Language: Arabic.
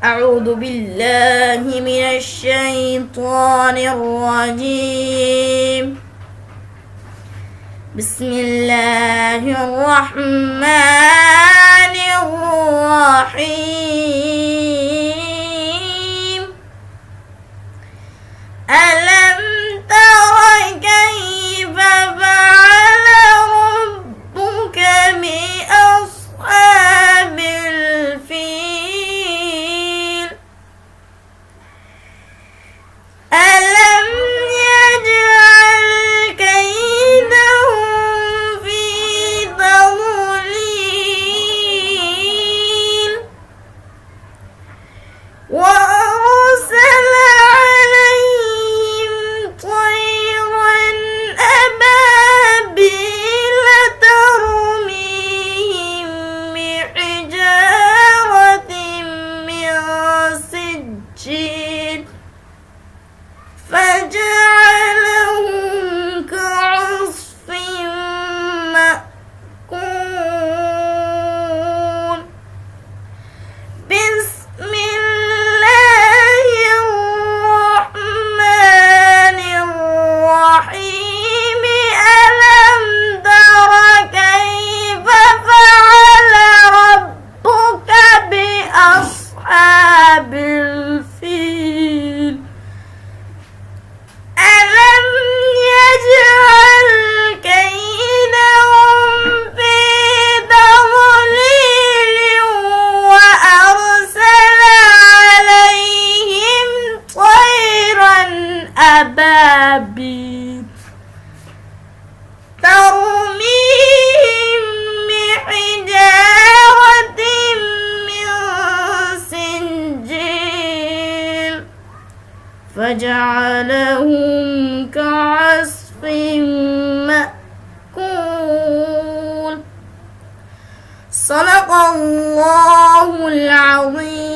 أعوذ بالله من الشيطان الرجيم. بسم الله الرحمن الرحيم. ألم تر كيف فعل ربك بأصحاب الفيل؟ ألم يجعل كيدهم في تضليل وأرسل عليهم طيرا أبابيل ترميهم بحجارة من سجيل فجعلهم كعصف مأكول. بسم الله الرحمن الرحيم. ألم تر كيف فعل ربك بأصحاب الفيل؟ ألم يجعل كيدهم في تضليل وأرسل عليهم طيرا أبابيل ترميهم بحجارة من سجيل فجعلهم كعصف مأكول. صدق الله العظيم.